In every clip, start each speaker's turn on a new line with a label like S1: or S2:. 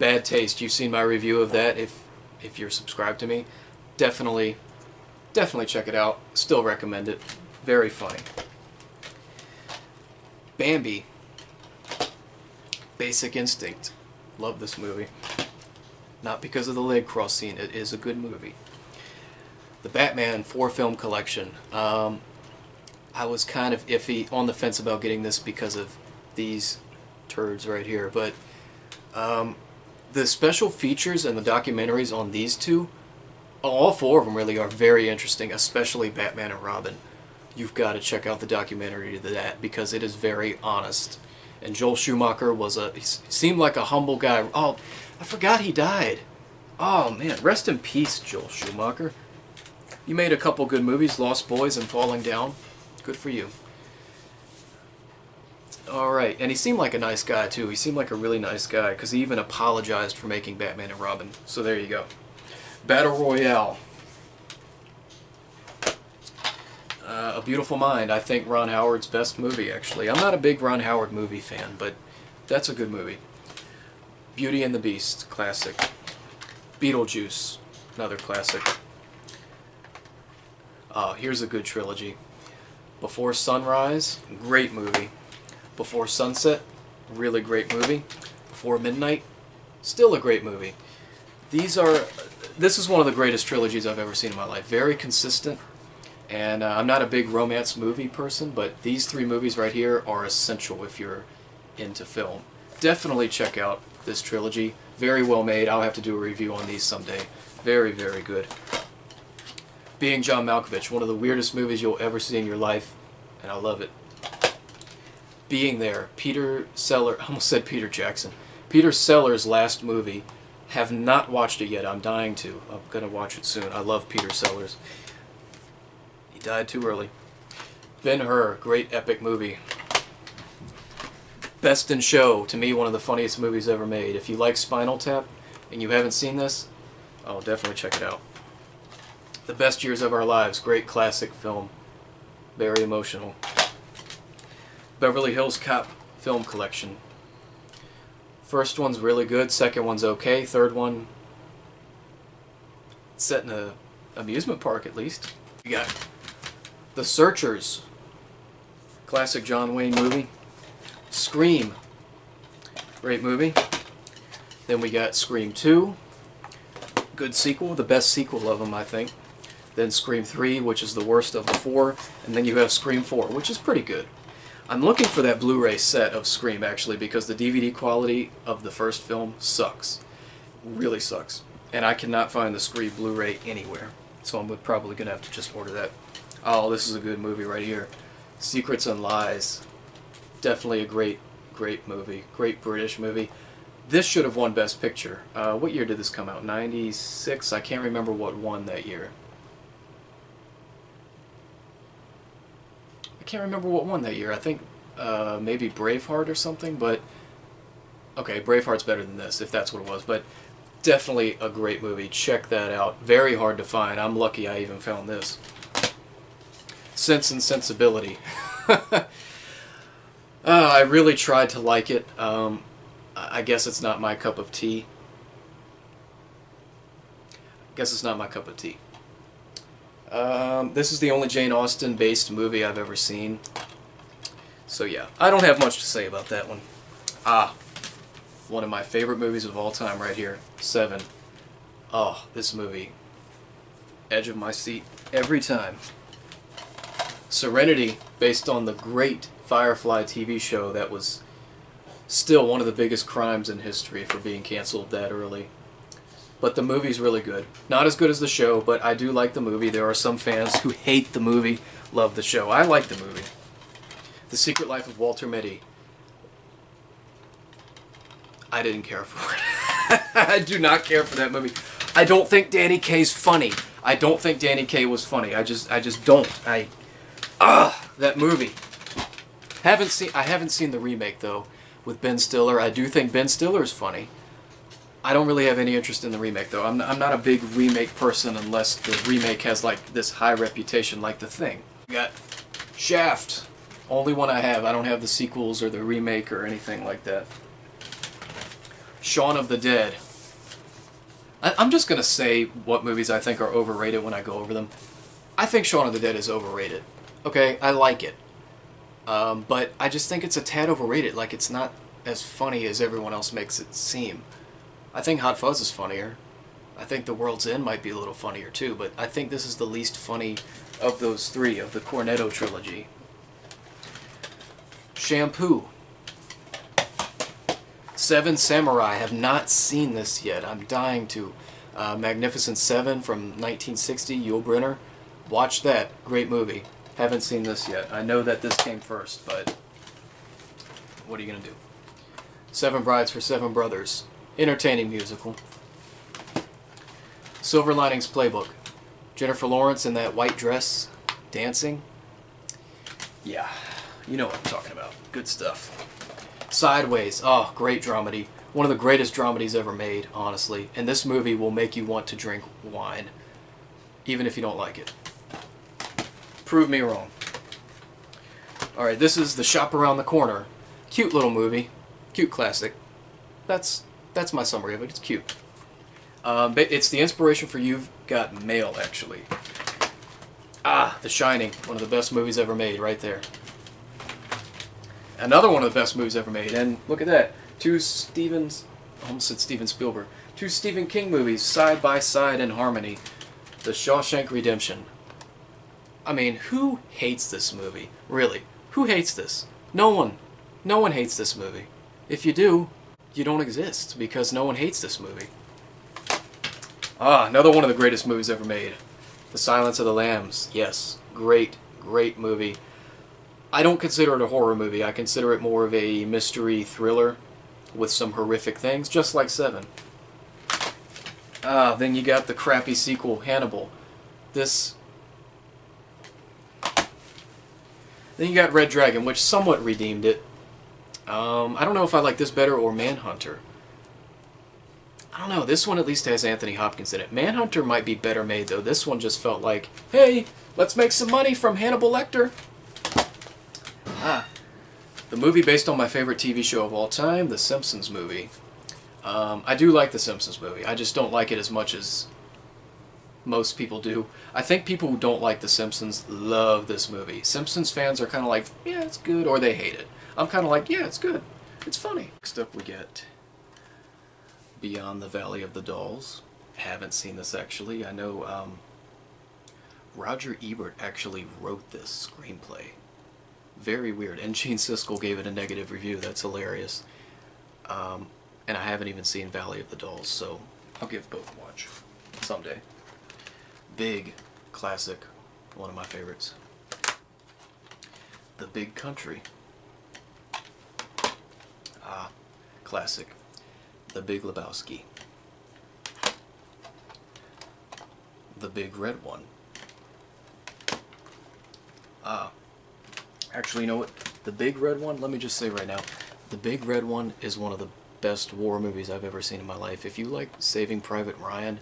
S1: Bad Taste. You've seen my review of that if you're subscribed to me. Definitely check it out. Still recommend it. Very funny. Bambi. Basic Instinct. Love this movie. Not because of the leg cross scene. It is a good movie. The Batman 4-film collection. I was kind of iffy, on the fence about getting this because of these turds right here, but the special features and the documentaries on these two, all four of them really are very interesting, especially Batman and Robin. You've got to check out the documentary to that because it is very honest. And Joel Schumacher he seemed like a humble guy. Oh, I forgot he died. Oh man, rest in peace, Joel Schumacher. You made a couple good movies, Lost Boys and Falling Down. Good for you. Alright, and he seemed like a nice guy too. He seemed like a really nice guy because he even apologized for making Batman and Robin. So there you go. Battle Royale. A Beautiful Mind. I think Ron Howard's best movie, actually. I'm not a big Ron Howard movie fan, but that's a good movie. Beauty and the Beast. Classic. Beetlejuice. Another classic. Here's a good trilogy. Before Sunrise. Great movie. Before Sunset, really great movie. Before Midnight, still a great movie. This is one of the greatest trilogies I've ever seen in my life. Very consistent, and I'm not a big romance movie person, but these three movies right here are essential if you're into film. Definitely check out this trilogy. Very well made. I'll have to do a review on these someday. Very, very good. Being John Malkovich, one of the weirdest movies you'll ever see in your life, and I love it. Being There, Peter Sellers, I almost said Peter Jackson. Peter Sellers' last movie. Have not watched it yet. I'm dying to. I'm going to watch it soon. I love Peter Sellers. He died too early. Ben-Hur, great epic movie. Best in Show, to me one of the funniest movies ever made. If you like Spinal Tap and you haven't seen this, oh, definitely check it out. The Best Years of Our Lives, great classic film. Very emotional. Beverly Hills Cop film collection. First one's really good, second one's okay, third one set in an amusement park at least. You got The Searchers, classic John Wayne movie. Scream, great movie. Then we got Scream 2, good sequel, the best sequel of them I think. Then Scream 3, which is the worst of the four, and then you have Scream 4, which is pretty good. I'm looking for that Blu-ray set of Scream, actually, because the DVD quality of the first film sucks. Really sucks. And I cannot find the Scream Blu-ray anywhere. So I'm probably going to have to just order that. Oh, this is a good movie right here. Secrets and Lies. Definitely a great movie. Great British movie. This should have won Best Picture. What year did this come out? 96? I can't remember what won that year. I can't remember what won that year. I think maybe Braveheart or something, but okay, Braveheart's better than this, if that's what it was, but definitely a great movie. Check that out. Very hard to find. I'm lucky I even found this. Sense and Sensibility. I really tried to like it. I guess it's not my cup of tea. This is the only Jane Austen based movie I've ever seen. So yeah, I don't have much to say about that one. One of my favorite movies of all time right here. Seven. Oh, this movie. Edge of my seat every time. Serenity, based on the great Firefly TV show that was still one of the biggest crimes in history for being canceled that early. But the movie's really good. Not as good as the show, but I do like the movie. There are some fans who hate the movie, love the show. I like the movie. The Secret Life of Walter Mitty. I didn't care for it. I do not care for that movie. I don't think Danny Kaye's funny. I don't think Danny Kaye was funny. I just don't. That movie. I haven't seen the remake though with Ben Stiller. I do think Ben Stiller is funny. I don't really have any interest in the remake though. I'm not a big remake person unless the remake has like this high reputation like The Thing. We got Shaft. Only one I have. I don't have the sequels or the remake or anything like that. Shaun of the Dead. I'm just going to say what movies I think are overrated when I go over them. I think Shaun of the Dead is overrated. Okay, I like it. But I just think it's a tad overrated. Like, it's not as funny as everyone else makes it seem. I think Hot Fuzz is funnier. I think The World's End might be a little funnier too, but I think this is the least funny of those three, of the Cornetto trilogy. Shampoo. Seven Samurai. I have not seen this yet. I'm dying to. Magnificent Seven from 1960, Yul Brynner. Watch that. Great movie. Haven't seen this yet. I know that this came first, but what are you going to do? Seven Brides for Seven Brothers. Entertaining musical. Silver Linings Playbook. Jennifer Lawrence in that white dress, dancing. Yeah, you know what I'm talking about. Good stuff. Sideways. Oh, great dramedy. One of the greatest dramedies ever made, honestly. And this movie will make you want to drink wine, even if you don't like it. Prove me wrong. Alright, this is The Shop Around the Corner. Cute little movie. Cute classic. That's my summary of it. It's cute. It's the inspiration for You've Got Mail, actually. Ah, The Shining. One of the best movies ever made, right there. Another one of the best movies ever made. And look at that. Two Steven Spielberg. Two Stephen King movies, side by side in harmony. The Shawshank Redemption. I mean, who hates this movie? Really? Who hates this? No one. No one hates this movie. If you do, you don't exist, because no one hates this movie. Ah, another one of the greatest movies ever made. The Silence of the Lambs. Yes, great, great movie. I don't consider it a horror movie. I consider it more of a mystery thriller with some horrific things, just like Seven. Then you got the crappy sequel, Hannibal. Then you got Red Dragon, which somewhat redeemed it. I don't know if I like this better or Manhunter. I don't know, this one at least has Anthony Hopkins in it. Manhunter might be better made, though. This one just felt like, hey, let's make some money from Hannibal Lecter. The movie based on my favorite TV show of all time, The Simpsons movie. I do like The Simpsons movie. I just don't like it as much as most people do. I think people who don't like The Simpsons love this movie. Simpsons fans are kind of like, yeah, it's good, or they hate it. I'm kind of like, yeah, it's good. It's funny. Next up we get Beyond the Valley of the Dolls. Haven't seen this, actually. I know Roger Ebert actually wrote this screenplay. Very weird. And Gene Siskel gave it a negative review. That's hilarious. And I haven't even seen Valley of the Dolls, so I'll give both a watch someday. Big classic. One of my favorites. The Big Country. Classic. The Big Lebowski. The Big Red One. Actually, you know what? The Big Red One, let me just say right now, The Big Red One is one of the best war movies I've ever seen in my life. If you like Saving Private Ryan,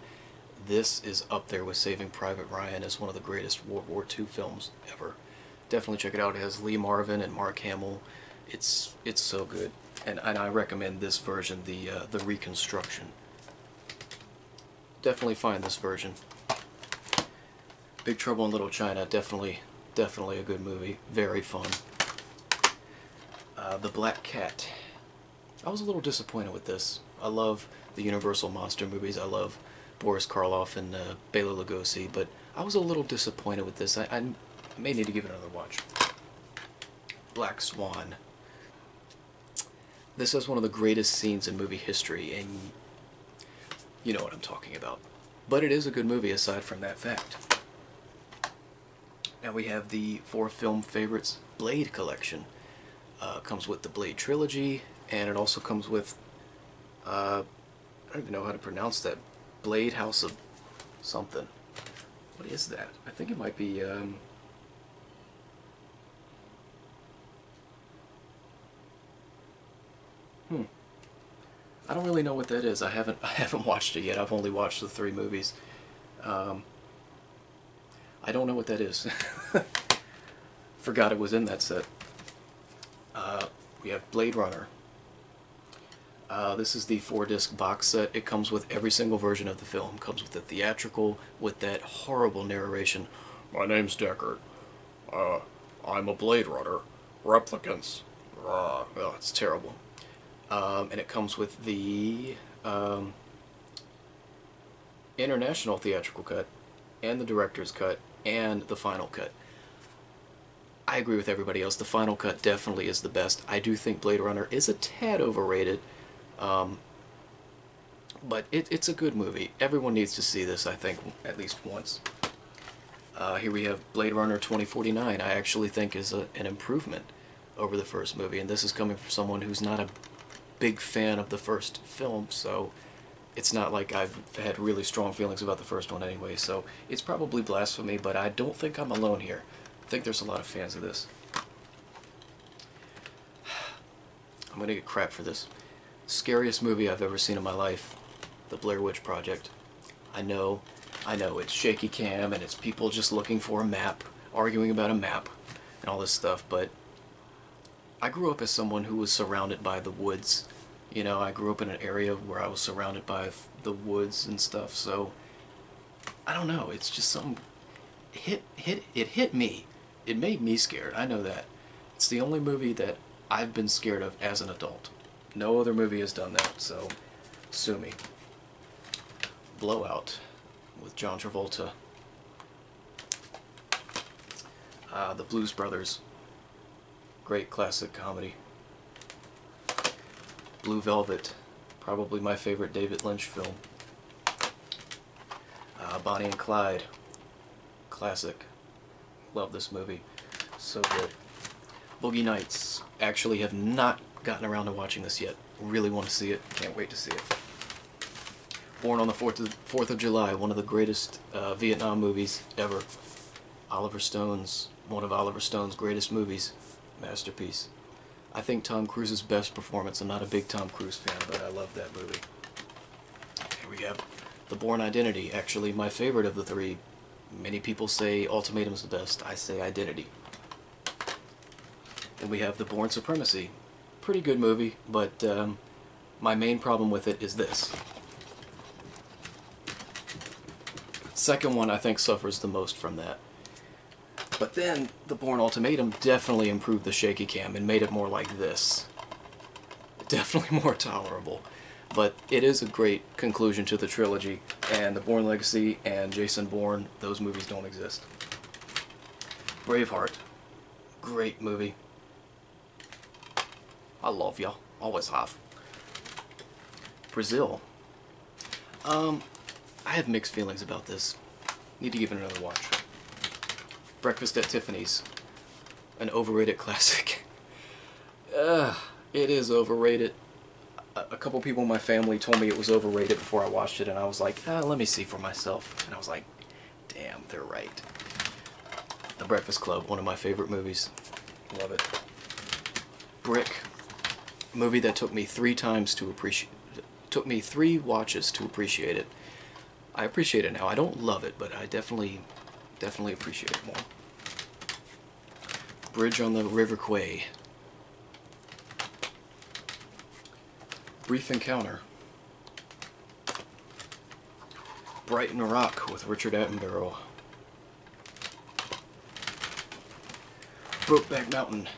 S1: this is up there with Saving Private Ryan as one of the greatest World War II films ever. Definitely check it out. It has Lee Marvin and Mark Hamill. It's so good. And I recommend this version, the reconstruction. Definitely find this version. Big Trouble in Little China, definitely a good movie. Very fun. The Black Cat. I was a little disappointed with this. I love the Universal monster movies. I love Boris Karloff and Bela Lugosi, but I was a little disappointed with this. I may need to give it another watch. Black Swan. This has one of the greatest scenes in movie history, and you know what I'm talking about. But it is a good movie aside from that fact. Now we have the 4 film favorites Blade collection. Comes with the Blade trilogy, and it also comes with, I don't even know how to pronounce that, Blade House of something. What is that? I think it might be, I don't really know what that is. I haven't watched it yet. I've only watched the 3 movies. I don't know what that is. Forgot it was in that set. We have Blade Runner. This is the 4-disc box set. It comes with every single version of the film. It comes with the theatrical, with that horrible narration. My name's Deckard. I'm a Blade Runner. Replicants. Oh, it's terrible. And it comes with the international theatrical cut, and the director's cut, and the final cut. I agree with everybody else. The final cut definitely is the best. I do think Blade Runner is a tad overrated. But it's a good movie. Everyone needs to see this, I think, at least once. Here we have Blade Runner 2049. I actually think is an improvement over the first movie, and this is coming from someone who's not a big fan of the first film, so it's not like I've had really strong feelings about the first one anyway, so it's probably blasphemy, but I don't think I'm alone here. I think there's a lot of fans of this. I'm gonna get crap for this. Scariest movie I've ever seen in my life, The Blair Witch Project. I know, it's shaky cam and it's people just looking for a map, arguing about a map, and all this stuff, but I grew up as someone who was surrounded by the woods. You know, I grew up in an area where I was surrounded by the woods and stuff, so I don't know, it's just something, it hit me. It made me scared, I know that. It's the only movie that I've been scared of as an adult. No other movie has done that, so sue me. Blowout with John Travolta. The Blues Brothers. Great classic comedy. Blue Velvet. Probably my favorite David Lynch film. Bonnie and Clyde. Classic. Love this movie. So good. Boogie Nights. Actually have not gotten around to watching this yet. Really want to see it. Can't wait to see it. Born on the 4th of July, one of the greatest Vietnam movies ever. Oliver Stone's, one of Oliver Stone's greatest movies. Masterpiece. I think Tom Cruise's best performance. I'm not a big Tom Cruise fan, but I love that movie. Here we have The Bourne Identity. Actually, my favorite of the three. Many people say Ultimatum's the best. I say Identity. Then we have The Bourne Supremacy. Pretty good movie, but my main problem with it is this. Second one I think suffers the most from that. But then The Bourne Ultimatum definitely improved the shaky cam and made it more like this. Definitely more tolerable. But it is a great conclusion to the trilogy, and The Bourne Legacy and Jason Bourne, those movies don't exist. Braveheart. Great movie. I love ya. Always have. Brazil. I have mixed feelings about this. Need to give it another watch. Breakfast at Tiffany's. An overrated classic. It is overrated. A couple people in my family told me it was overrated before I watched it, and I was like, let me see for myself. And I was like, damn, they're right. The Breakfast Club, one of my favorite movies. Love it. Brick. Movie that took me 3 times to appreciate. Took me 3 watches to appreciate it. I appreciate it now. I don't love it, but I definitely appreciate it more. Bridge on the River Kwai. Brief Encounter. Brighton Rock with Richard Attenborough. Brokeback Mountain.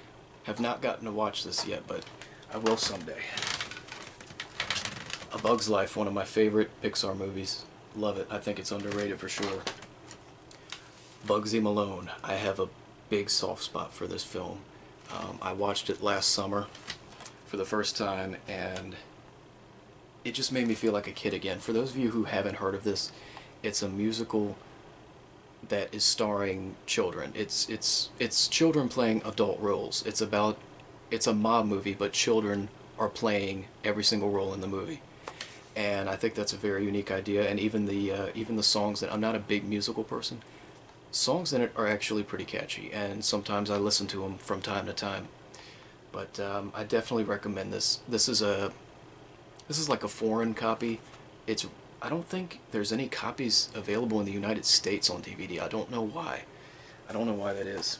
S1: Have not gotten to watch this yet, but I will someday. A Bug's Life, one of my favorite Pixar movies. Love it. I think it's underrated for sure. Bugsy Malone. I have a big soft spot for this film. I watched it last summer for the first time, and it just made me feel like a kid again. For those of you who haven't heard of this, it's a musical that is starring children. It's children playing adult roles. It's a mob movie, but children are playing every single role in the movie. And I think that's a very unique idea, and even the songs that, I'm not a big musical person, songs in it are actually pretty catchy, and sometimes I listen to them from time to time. But I definitely recommend this. This is like a foreign copy. I don't think there's any copies available in the United States on DVD. I don't know why. I don't know why that is.